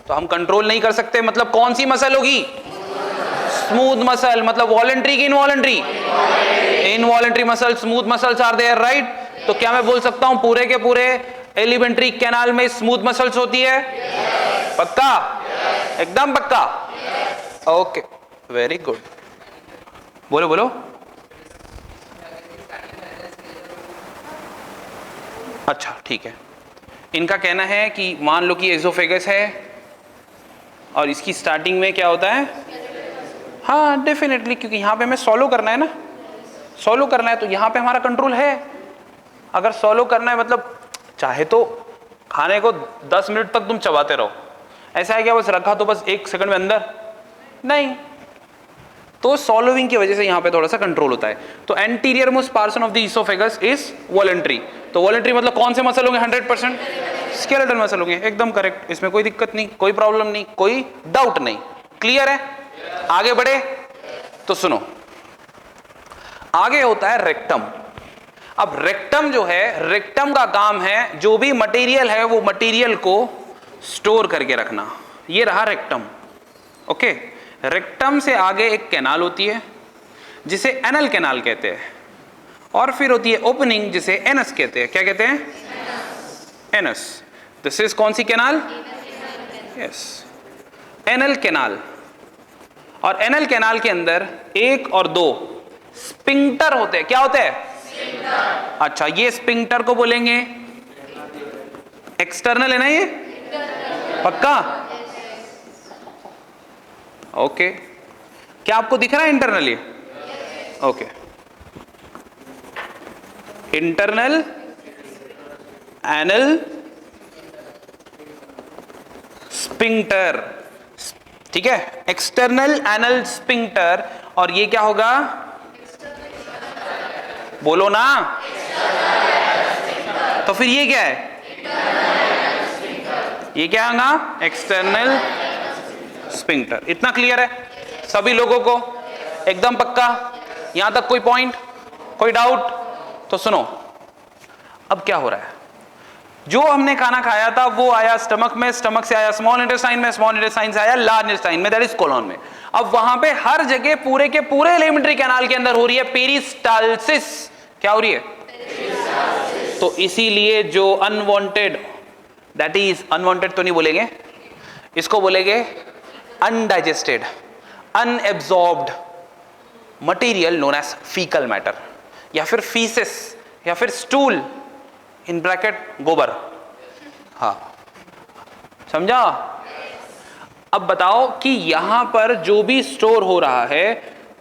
तो हम कंट्रोल नहीं कर सकते, मतलब कौन सी मसल होगी? Smooth muscle. मतलब वॉलंटरी की involuntary? Involuntary muscle, smooth muscles are there, right? तो क्या मैं बोल सकता हूं पूरे के पूरे एलिमेंट्री कैनाल में स्मूथ मसल्स होती है? पक्का? एकदम पक्का? Okay, very good. बोलो बोलो। अच्छा ठीक है, इनका कहना है कि मान लो कि एसोफेगस है और इसकी स्टार्टिंग में क्या होता है? हाँ डेफिनेटली, क्योंकि यहाँ पे हमें सॉलो करना है ना, सॉलो करना है, तो यहाँ पे हमारा कंट्रोल है। अगर सॉलो करना है मतलब चाहे तो खाने को 10 मिनट तक तुम चबाते रहो, ऐसा है क्या बस रखा तो बस 1 सेकंड में अंदर? नहीं, तो सॉलोविंग की वजह से यहाँ पे थोड़ा सा कंट्रोल होता है। तो anterior most portion of the oesophagus is voluntary. तो वॉलंटरी मतलब कौन से मसल होंगे? 100% स्केलेटल मसल होंगे। एकदम करेक्ट, इसमें कोई दिक्कत नहीं, कोई प्रॉब्लम नहीं, कोई डाउट नहीं। क्लियर है? आगे बढ़े तो सुनो, आगे होता है रेक्टम। अब रेक्टम जो है, रेक्टम का काम है जो भी मटेरियल है वो मटेरियल को स्टोर करके रखना। ये रहा रेक्टम। ओके, रेक्टम से आगे एक कैनाल होती है जिसे एनल कैनाल कहते हैं, और फिर होती है ओपनिंग जिसे एनस कहते हैं। क्या कहते हैं? एनस। दिस इज कौन सी कैनाल? Yes, anal canal. और एनल कैनाल के अंदर 1 और 2 स्पिंक्टर होते हैं। क्या होते हैं? अच्छा, ये स्पिंक्टर को बोलेंगे एक्सटर्नल, है ना ये? पक्का? ओके, क्या आपको दिख रहा है इंटरनल ये? ओके, इंटरनल एनल स्पिंक्टर, ठीक है, एक्सटर्नल एनल स्पिंक्टर। और ये क्या होगा? बोलो ना। तो फिर ये क्या है? ये क्या होगा? External sphincter. इतना क्लियर है सभी लोगों को? एकदम पक्का? यहां तक कोई पॉइंट, कोई डाउट? तो सुनो, अब क्या हो रहा है, जो हमने खाना खाया था वो आया स्टमक में, स्टमक से आया स्मॉल इंटेस्टाइन में, स्मॉल इंटेस्टाइन से आया लार्ज इंटेस्टाइन में, दैट इज कोलन में। अब वहां पे हर जगह पूरे के पूरे एलिमेंट्री कैनाल के अंदर हो रही है पेरिस्टालसिस। क्या हो रही है? तो इसीलिए जो अनवांटेड, दैट इज अनवांटेड तो नहीं बोलेंगे, इसको बोलेंगे undigested, unabsorbed material known as faecal matter, या फिर फीसिस, या फिर स्टूल, इन ब्रैकेट गोबर। हाँ, समझा? अब बताओ कि यहां पर जो भी स्टोर हो रहा है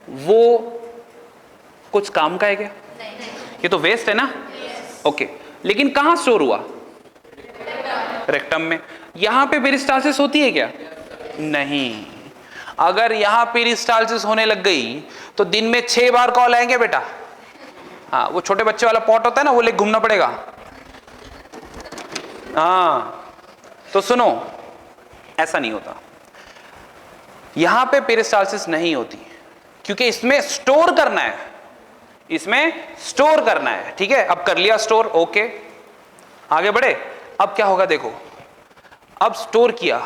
वो कुछ काम का है क्या? ये तो वेस्ट है ना? ओके, लेकिन कहां स्टोर हुआ? रेक्टम में। यहां पे पेरिस्टालसिस होती है क्या? नहीं। अगर यहां पेरिस्टालसिस होने लग गई तो दिन में 6 बार कॉल आएंगे बेटा। हाँ, वो छोटे बच्चे वाला पॉट होता है ना, वो लेके घूमना पड़ेगा। हाँ, तो सुनो, ऐसा नहीं होता। यहां पे पेरिस्टालसिस नहीं होती क्योंकि इसमें स्टोर करना है, इसमें स्टोर करना है। ठीक है, अब कर लिया स्टोर, ओके, आगे बढ़े। अब क्या होगा देखो, अब स्टोर किया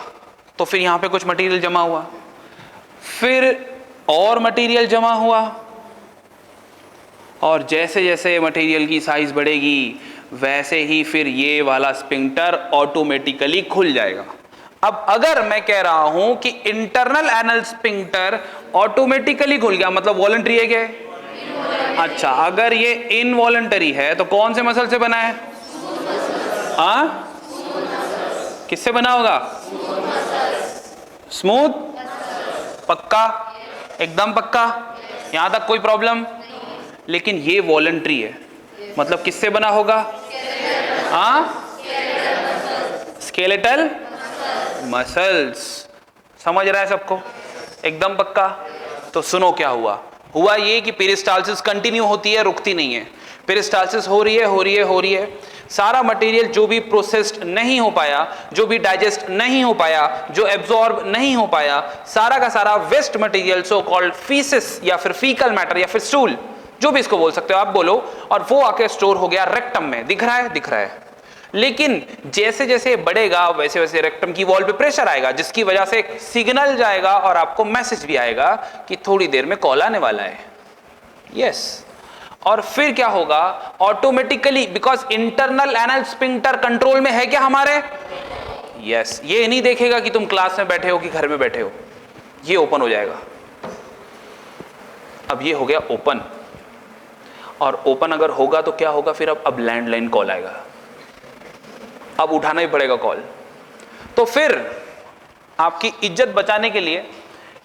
तो फिर यहां पे कुछ मटेरियल जमा हुआ, फिर और मटेरियल जमा हुआ, और जैसे जैसे मटेरियल की साइज बढ़ेगी वैसे ही फिर ये वाला स्पिंक्टर ऑटोमेटिकली खुल जाएगा। अब अगर मैं कह रहा हूं कि इंटरनल एनल स्पिंक्टर ऑटोमेटिकली खुल गया, मतलब वॉलंटरी है क्या? अच्छा, अगर ये इनवॉलंटरी है तो कौन से मसल से बना है? हाँ, किससे बना होगा? स्मूथ? पक्का? एकदम पक्का? यहां तक कोई प्रॉब्लम? लेकिन ये वॉलंटरी है, मतलब किससे बना होगा? हाँ, स्केलेटल मसल्स। समझ रहा है सबको? एकदम पक्का? तो सुनो क्या हुआ। हुआ ये कि पेरिस्टालसिस कंटिन्यू होती है, रुकती नहीं है। पेरिस्टालसिस हो रही है, हो रही है, हो रही है। सारा मटेरियल जो भी प्रोसेस्ड नहीं हो पाया, जो भी डाइजेस्ट नहीं हो पाया, जो एब्जॉर्ब नहीं हो पाया, सारा का सारा waste material, so called faeces या फिर फीकल मैटर या फिर स्टूल, जो भी इसको बोल सकते हो आप, बोलो, और वो आके स्टोर हो गया रेक्टम में। दिख रहा है? दिख रहा है। लेकिन जैसे जैसे बढ़ेगा वैसे वैसे रेक्टम की वॉल पे प्रेशर आएगा, जिसकी वजह से एक सिग्नल जाएगा और आपको मैसेज भी आएगा कि थोड़ी देर में कॉल आने वाला है। यस और फिर क्या होगा automatically, because internal anal sphincter control में है क्या हमारे? यस ये नहीं देखेगा कि तुम क्लास में बैठे हो कि घर में बैठे हो, ये ओपन हो जाएगा। अब ये हो गया ओपन, और ओपन अगर होगा तो क्या होगा फिर? अब लैंडलाइन कॉल आएगा, अब उठाना ही पड़ेगा कॉल। तो फिर आपकी इज्जत बचाने के लिए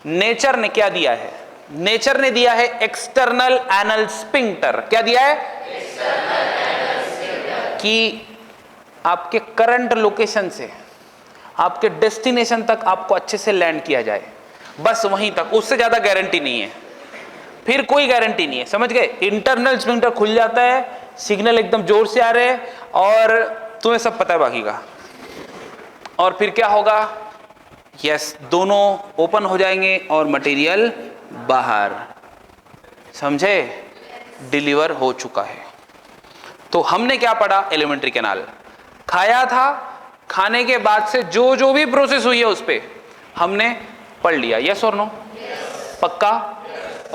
नेचर ने क्या दिया है? नेचर ने दिया है एक्सटर्नल एनल स्फिंक्टर। क्या दिया है? एक्सटर्नल एनल स्फिंक्टर, कि आपके करंट लोकेशन से आपके डेस्टिनेशन तक आपको अच्छे से लैंड किया जाए, बस वहीं तक, उससे ज्यादा गारंटी नहीं है, फिर कोई गारंटी नहीं है। समझ गए? इंटरनल स्फिंक्टर खुल जाता है, सिग्नल एकदम जोर से आ रहे हैं और तुम्हें सब पता है बाकी का, और फिर क्या होगा? यस दोनों ओपन हो जाएंगे और मटेरियल बाहर। समझे? डिलीवर हो चुका है। तो हमने क्या पढ़ा? एलिमेंट्री कैनाल खाया था, खाने के बाद से जो जो भी प्रोसेस हुई है उस पे हमने पढ़ लिया। यस और नो? पक्का?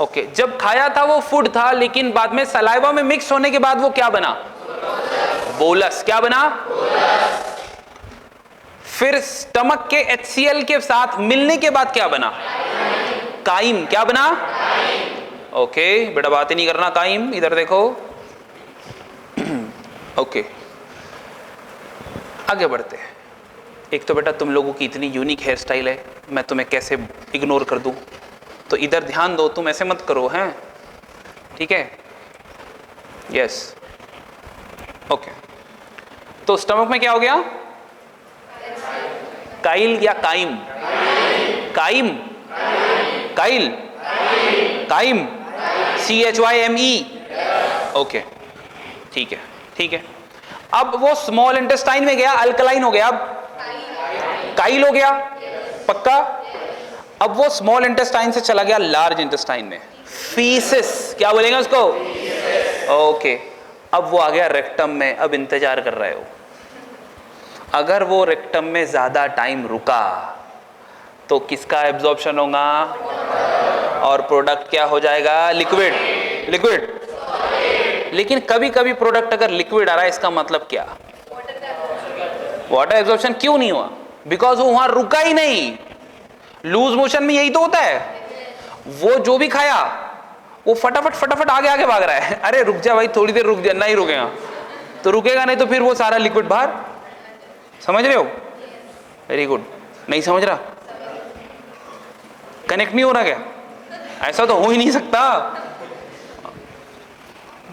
ओके। जब खाया था वो फूड था, लेकिन बाद में सलाइवा में मिक्स होने के बाद वो क्या बना? बोलस। क्या बना? बोलस। फिर स्टमक के HCl के साथ मिलने के बाद क्या बना? काइम। क्या बना? ओके बेटा बात ही नहीं करना, काइम। इधर देखो। ओके आगे बढ़ते हैं। एक तो बेटा तुम लोगों की इतनी यूनिक हेयर स्टाइल है, मैं तुम्हें कैसे इग्नोर कर दूं? तो इधर ध्यान दो, तुम ऐसे मत करो, हैं? ठीक है? Yes okay. तो स्टमक में क्या हो गया? काइल या chyme? Chyme. Chyle. Chyme. CHYME। Okay ठीक है ठीक है। अब वो स्मॉल इंटेस्टाइन में गया, अल्कलाइन हो गया, अब काइल हो गया। पक्का? अब वो स्मॉल इंटेस्टाइन से चला गया लार्ज इंटेस्टाइन में, फीसिस। क्या बोलेंगे उसको? ओके। अब वो आ गया रेक्टम में। अब इंतजार कर रहे हो, अगर वो रेक्टम में ज्यादा टाइम रुका तो किसका एब्जॉर्प्शन होगा? और प्रोडक्ट क्या हो जाएगा? लिक्विड। लिक्विड। लेकिन कभी कभी प्रोडक्ट अगर लिक्विड आ रहा है, इसका मतलब क्या? वाटर एब्जॉर्प्शन क्यों नहीं हुआ? बिकॉज वो वहां रुका ही नहीं। लूज मोशन में यही तो होता है, वो जो भी खाया वो फटाफट फटाफट आगे आगे भाग रहा है। अरे रुक जा भाई, थोड़ी देर रुक जा। नहीं रुकेगा तो रुकेगा नहीं, तो फिर वो सारा लिक्विड बाहर। समझ रहे हो? Very good. नहीं समझ रहा? कनेक्ट नहीं हो रहा क्या? ऐसा तो हो ही नहीं सकता।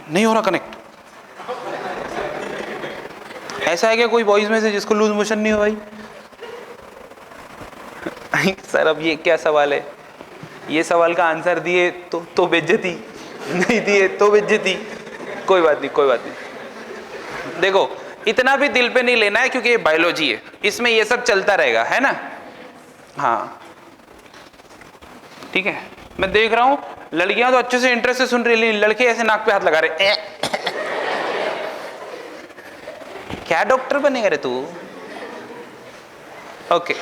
नहीं हो रहा कनेक्ट? ऐसा है क्या कोई बॉयज में से जिसको लूज मोशन नहीं हो भाई? सर अब ये क्या सवाल है? ये सवाल का आंसर दिए तो बेइज्जती, नहीं दिए तो बेइज्जती। कोई बात नहीं कोई बात नहीं। देखो इतना भी दिल पे नहीं लेना है, क्योंकि ये बायोलॉजी है, इसमें ये सब चलता रहेगा, है ना? हाँ ठीक है। मैं देख रहा हूं लड़कियां तो अच्छे से इंटरेस्ट से सुन रही, लड़के ऐसे नाक पे हाथ लगा रहे। क्या डॉक्टर बनेगा रे तू? ओके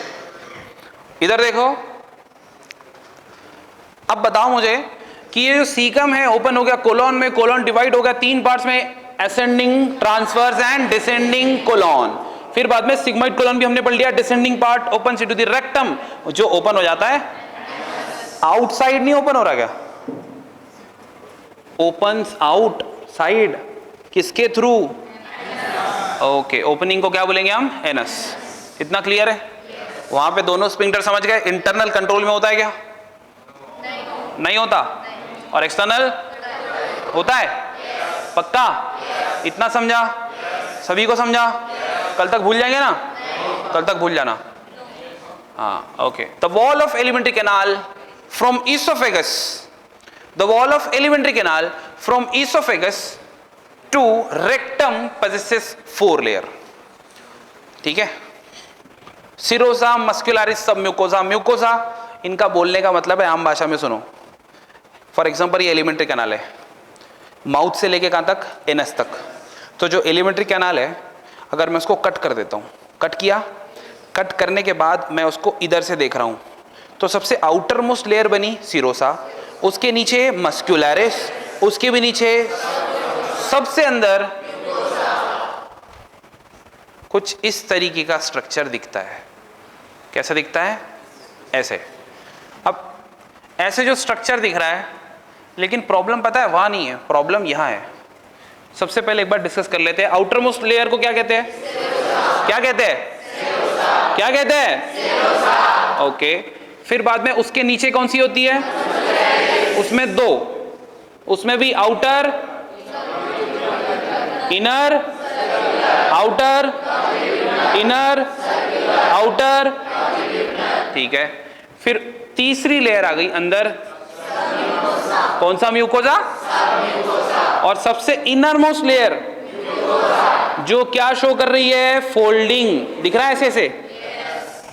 इधर देखो। अब बताओ मुझे कि ये जो सीकम है ओपन हो गया कोलॉन में, कोलॉन डिवाइड हो गया 3 पार्ट्स में, ascending, transverse and descending colon. फिर बाद में सिग्मोइड कोलॉन भी हमने पढ़ लिया। Descending part open to the rectum, जो ओपन हो जाता है आउटसाइड। नहीं ओपन हो रहा क्या? Opens outside. किसके थ्रू? ओके ओपनिंग को क्या बोलेंगे हम? एनस। इतना क्लियर है? वहां पे दोनों स्फिंक्टर समझ गए। इंटरनल कंट्रोल में होता है क्या? नहीं होता। और एक्सटर्नल होता है? पक्का? इतना समझा? सभी को समझा? कल तक भूल जाएंगे ना? कल तक भूल जाना। हाँ okay. The wall of elementary canal from oesophagus, the wall of elementary canal from oesophagus to rectum possesses 4 layer. ठीक है? Serosa, muscularis, sub mucosa. Mucosa इनका बोलने का मतलब है, आम भाषा में सुनो। फॉर एग्जांपल ये एलिमेंट्री कैनाल है, माउथ से लेके कहां तक? एनस तक। तो जो एलिमेंट्री कैनाल है, अगर मैं उसको कट कर देता हूँ, कट किया, कट करने के बाद मैं उसको इधर से देख रहा हूँ, तो सबसे आउटर मोस्ट लेयर बनी सीरोसा, उसके नीचे मस्कुलरिस, उसके भी नीचे सबसे अंदर कुछ इस तरीके का स्ट्रक्चर दिखता है। कैसा दिखता है? ऐसे। अब ऐसे जो स्ट्रक्चर दिख रहा है, लेकिन प्रॉब्लम पता है वहां नहीं है, प्रॉब्लम यहां है। सबसे पहले एक बार डिस्कस कर लेते हैं, आउटर मोस्ट लेयर को क्या कहते हैं? क्या कहते हैं? क्या कहते हैं? ओके। फिर बाद में उसके नीचे कौन सी होती है? उसमें दो, उसमें भी outer, inner, outer, inner, outer, ठीक है। फिर तीसरी लेयर आ गई अंदर, कौन सा? म्यूकोसा। और सबसे इनर मोस्ट लेयर जो क्या शो कर रही है? फोल्डिंग। दिख रहा है ऐसे ऐसे?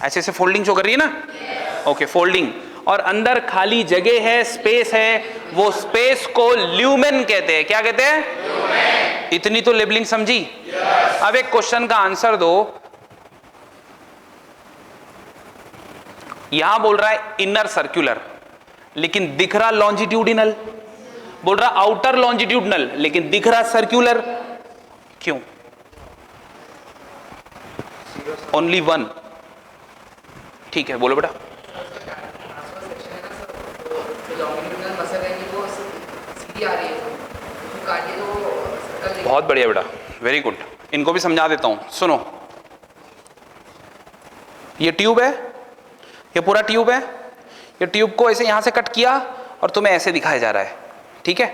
ऐसे ऐसे फोल्डिंग शो कर रही है ना? Okay, folding. और अंदर खाली जगह है, स्पेस है, वो स्पेस को ल्यूमेन कहते हैं। क्या कहते हैं? ल्यूमेन। इतनी तो लेबलिंग समझी? अब एक क्वेश्चन का आंसर दो। यहां बोल रहा है इनर सर्कुलर, लेकिन दिख रहा लॉन्जिट्यूडिनल। बोल रहा आउटर लॉन्जिट्यूडिनल, लेकिन दिख रहा सर्कुलर। क्यों? Only one. ठीक है, बोलो बेटा। बहुत बढ़िया बेटा, वेरी गुड। इनको भी समझा देता हूं, सुनो। ये ट्यूब है, ये पूरा ट्यूब है। ये ट्यूब को ऐसे यहां से कट किया और तुम्हें ऐसे दिखाया जा रहा है, ठीक है।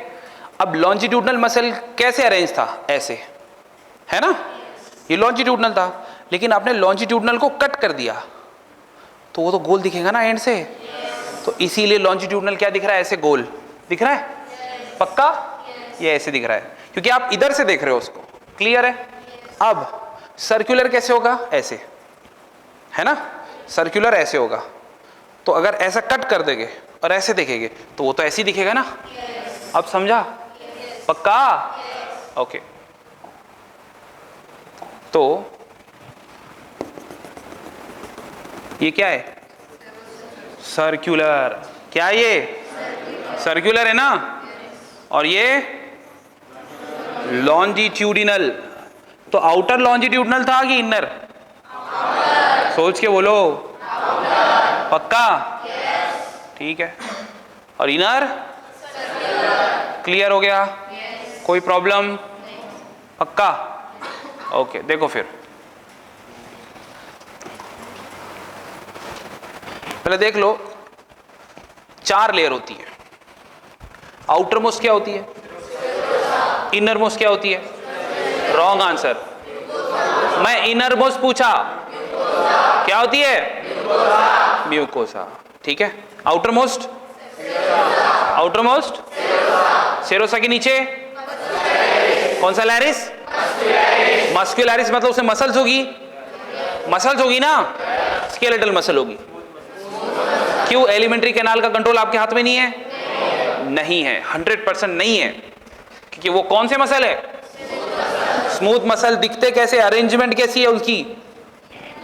अब लॉन्जिट्यूडनल मसल कैसे अरेंज था? ऐसे, है ना? ये लॉन्जिट्यूडनल था, लेकिन आपने लॉन्जिट्यूडनल को कट कर दिया तो वो तो गोल दिखेगा ना एंड से। तो इसीलिए लॉन्जिट्यूडनल क्या दिख रहा है? ऐसे गोल दिख रहा है। पक्का? ये ऐसे दिख रहा है क्योंकि आप इधर से देख रहे हो उसको। क्लियर है? अब सर्कुलर कैसे होगा? ऐसे, है ना? सर्कुलर ऐसे होगा। तो अगर ऐसा कट कर देंगे और ऐसे देखेंगे तो वो तो ऐसे ही दिखेगा ना। अब समझा? पक्का? ओके। तो ये क्या है? सर्कुलर। क्या ये? सर्कुलर है ना? और ये लॉन्जिट्यूडिनल। तो आउटर लॉन्जिट्यूडिनल था कि इनर? सोच के बोलो। पक्का? ठीक है। और इनर? क्लियर हो गया? कोई प्रॉब्लम? पक्का? ओके, देखो फिर पहले देख लो। 4 लेयर होती है। आउटर मोस्ट क्या होती है? इनर मोस्ट क्या होती है? Wrong answer. मैं इनर मोस्ट पूछा, क्या होती है? म्यूकोसा। ठीक है। Outer most? Outer most serosa के नीचे कौन सा लैरिस? मस्कुलरिस। मतलब उसमें मसल्स होगी, मसल्स होगी ना, स्केलेटल मसल होगी। क्यों? एलिमेंट्री कैनाल का कंट्रोल आपके हाथ में नहीं है? नहीं है, 100% नहीं है। क्योंकि वो कौन से मसल है? Smooth muscle. दिखते कैसे? अरेंजमेंट कैसी है उसकी?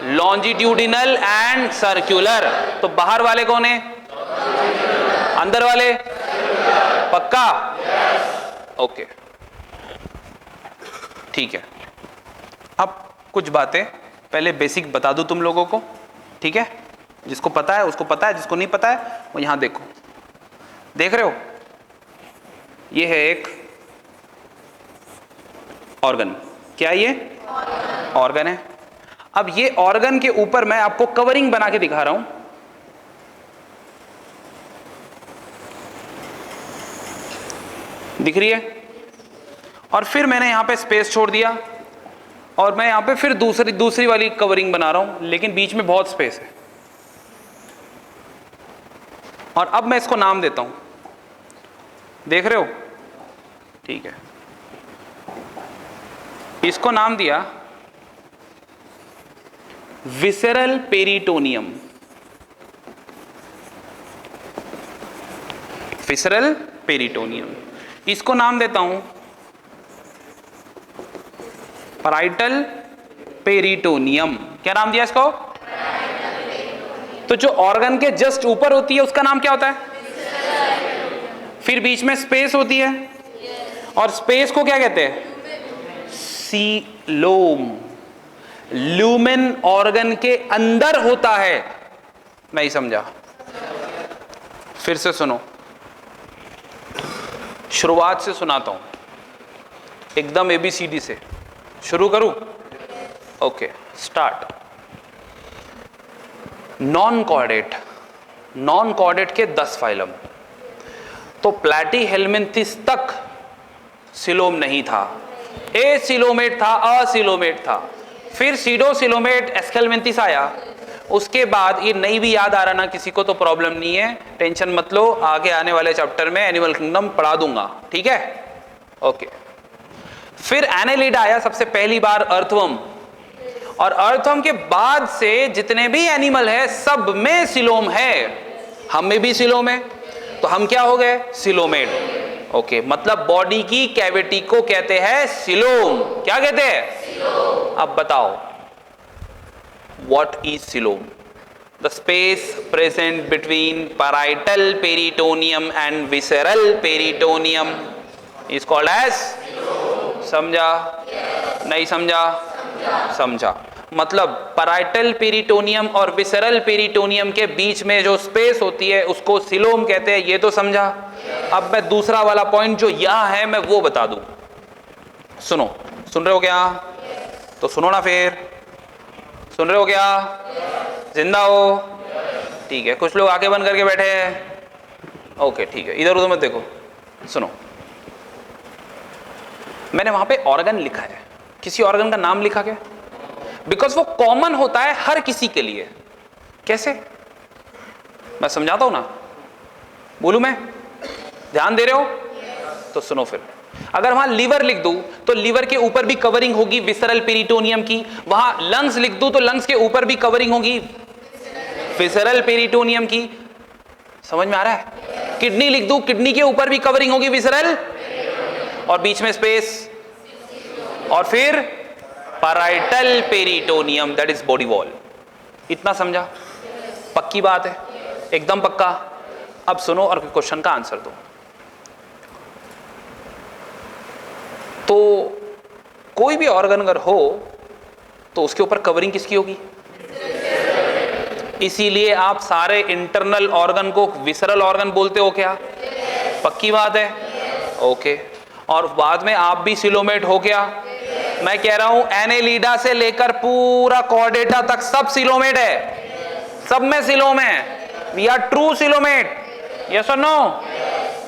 Longitudinal and circular. तो बाहर वाले कौन है? अंदर वाले? पक्का? ओके, ठीक है। अब कुछ बातें पहले बेसिक बता दूं तुम लोगों को, ठीक है? जिसको पता है उसको पता है, जिसको नहीं पता है वो यहां देखो। देख रहे हो? ये है एक ऑर्गन। क्या ये? ऑर्गन है। अब ये ऑर्गन के ऊपर मैं आपको कवरिंग बना के दिखा रहा हूं। दिख रही है? और फिर मैंने यहां पे स्पेस छोड़ दिया और मैं यहां पे फिर दूसरी वाली कवरिंग बना रहा हूं, लेकिन बीच में बहुत स्पेस है। और अब मैं इसको नाम देता हूं। देख रहे हो? ठीक है। इसको नाम दिया विसेरल पेरिटोनियम। Visceral peritoneum. इसको नाम देता हूं पैराइटल पेरिटोनियम। क्या नाम दिया इसको? तो जो ऑर्गन के जस्ट ऊपर होती है उसका नाम क्या होता है? फिर बीच में स्पेस होती है और स्पेस को क्या कहते हैं? सीलोम। ल्यूमेन ऑर्गन के अंदर होता है। नहीं समझा? फिर से सुनो, शुरुआत से सुनाता हूं, एकदम ABCD से शुरू करूं? Okay, start. Non chordate, non chordate के 10 फाइलम। तो प्लैटीहेल्मिन्थिस तक सिलोम नहीं था, एसिलोमेट था, असिलोमेट था। फिर सीडोसिलोमेट एस्केलमेंथिस आया। उसके बाद ये नहीं भी याद आ रहा ना किसी को तो प्रॉब्लम नहीं है, टेंशन मत लो, आगे आने वाले चैप्टर में एनिमल किंगडम पढ़ा दूंगा, ठीक है? ओके। फिर एनेलिडा आया सबसे पहली बार, अर्थवर्म। और अर्थवर्म के बाद से जितने भी एनिमल है सब में सिलोम है। हम में भी सिलोम है, तो हम क्या हो गए? सिलोमेट। ओके, मतलब बॉडी की कैविटी को कहते हैं सिलोम। क्या कहते हैं? सिलोम। अब बताओ, what is coelom? The space present between parietal peritoneum and visceral peritoneum is called as coelom. समझा? Yes. नहीं समझा? समझा। मतलब parietal peritoneum और visceral peritoneum के बीच में जो स्पेस होती है उसको सिलोम कहते हैं, ये तो समझा? Yes. अब मैं दूसरा वाला पॉइंट जो यहां है मैं वो बता दूं। सुनो, सुन रहे हो क्या? yes. तो सुनो ना, फिर सुन रहे हो क्या? yes. जिंदा हो? yes. ठीक है। कुछ लोग आंखें बंद करके बैठे हैं। ओके, ठीक है, इधर उधर मत देखो, सुनो। मैंने वहां पे ऑर्गन लिखा है, किसी ऑर्गन का नाम लिखा क्या? बिकॉज वो कॉमन होता है हर किसी के लिए। कैसे? मैं समझाता हूं ना, बोलूं मैं? ध्यान दे रहे हो? yes. तो सुनो फिर। अगर वहां लीवर लिख दूं तो लीवर के ऊपर भी कवरिंग होगी विसरल पेरिटोनियम की। वहां लंग्स लिख दूं तो लंग्स के ऊपर भी कवरिंग होगी विसरल पेरिटोनियम की। समझ में आ रहा है? किडनी लिख दूं, किडनी के ऊपर भी कवरिंग होगी विसरल, और बीच में स्पेस, और फिर parietal peritoneum, that is body wall. इतना समझा? पक्की बात है? एकदम पक्का। अब सुनो और क्वेश्चन का आंसर दो। तो कोई भी ऑर्गन अगर हो तो उसके ऊपर कवरिंग किसकी होगी? इसीलिए आप सारे इंटरनल ऑर्गन को विसरल ऑर्गन बोलते हो क्या? पक्की बात है? ओके। और बाद में आप भी सिलोमेट हो क्या? मैं कह रहा हूं एनेलिडा से लेकर पूरा कॉर्डेटा तक सब सिलोमेट है, सब में सिलोम है। We are true coelomate, yes और नो?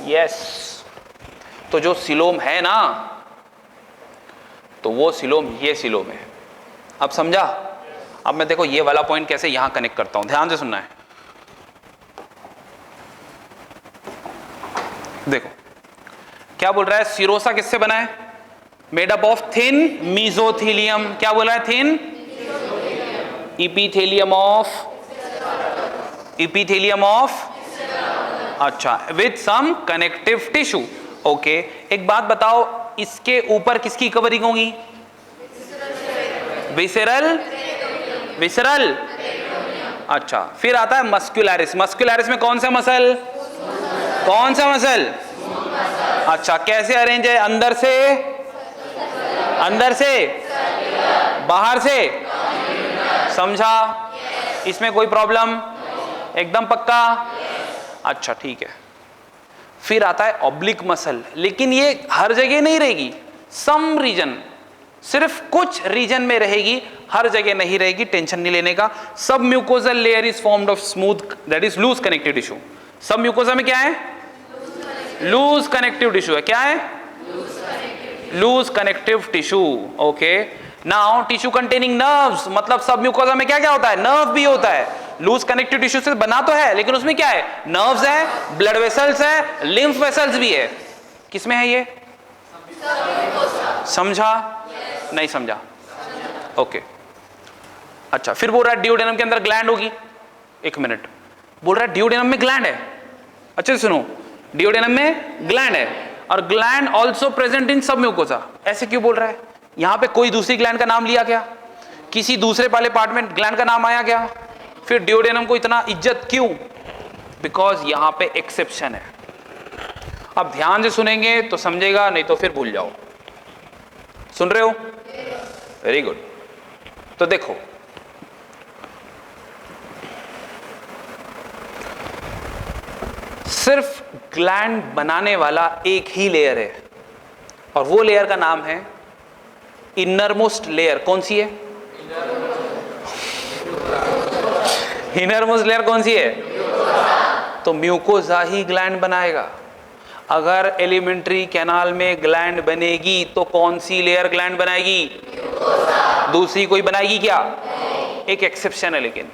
यस। तो जो सिलोम है ना, तो वो सिलोम ये सिलोम है। अब समझा? अब मैं देखो ये वाला पॉइंट कैसे यहां कनेक्ट करता हूं, ध्यान से सुनना है। देखो क्या बोल रहा है, सिरोसा किससे बना है? Made up of thin mesothelium. क्या बोल रहा है? थिन इपीथेलियम ऑफ अच्छा, with some connective tissue. Okay, एक बात बताओ, इसके ऊपर किसकी कवरिंग होगी? विसरल। अच्छा, फिर आता है मस्कुलरिस। मस्कुलरिस में कौन सा मसल? कौन सा मसल? अच्छा, कैसे अरेंज है? अंदर से बाहर से? समझा? इसमें कोई प्रॉब्लम? एकदम पक्का? अच्छा, ठीक है। फिर आता है ऑब्लिक मसल, लेकिन ये हर जगह नहीं रहेगी, सम रीजन, सिर्फ कुछ रीजन में रहेगी, हर जगह नहीं रहेगी, टेंशन नहीं लेने का। Sub mucosal layer is formed of smooth, that is loose connective tissue. Sub mucosa में क्या है? लूज कनेक्टिव टिश्यू है। क्या है? Loose connective tissue. Okay, now tissue containing nerves, मतलब सब म्यूकोजा में क्या क्या होता है? नर्व भी होता है। लूज कनेक्टिव टिश्यू से बना तो है, लेकिन उसमें क्या है? नर्व्स है, ब्लड वेसल्स है, लिम्फ वेसल्स भी है। किसमें है ये? समझा? नहीं समझा? ओके। अच्छा, फिर बोल रहा है डिओडेनम के अंदर ग्लैंड होगी। एक मिनट, बोल रहा है डिओडेनम में ग्लैंड है। अच्छे से सुनो, डिओडेनम में ग्लैंड है और ग्लैंड ऑल्सो प्रेजेंट इन सब म्यूकोजा। ऐसे क्यों बोल रहा है? यहां पे कोई दूसरी ग्लैंड का नाम लिया क्या? किसी दूसरे वाले पार्ट में ग्लैंड का नाम आया क्या? फिर ड्यूडेनम को इतना इज्जत क्यों? बिकॉज यहां पे एक्सेप्शन है। अब ध्यान से सुनेंगे तो समझेगा, नहीं तो फिर भूल जाओ। सुन रहे हो? Very good. तो देखो, सिर्फ ग्लैंड बनाने वाला एक ही लेयर है और वो लेयर का नाम है इनरमोस्ट लेयर। कौन सी है? इनरमोस्ट लेयर कौन सी है? तो म्यूकोजा ही ग्लैंड बनाएगा। अगर एलिमेंट्री कैनाल में ग्लैंड बनेगी तो कौन सी लेयर ग्लैंड बनाएगी? दूसरी कोई बनाएगी क्या? एक एक्सेप्शन है लेकिन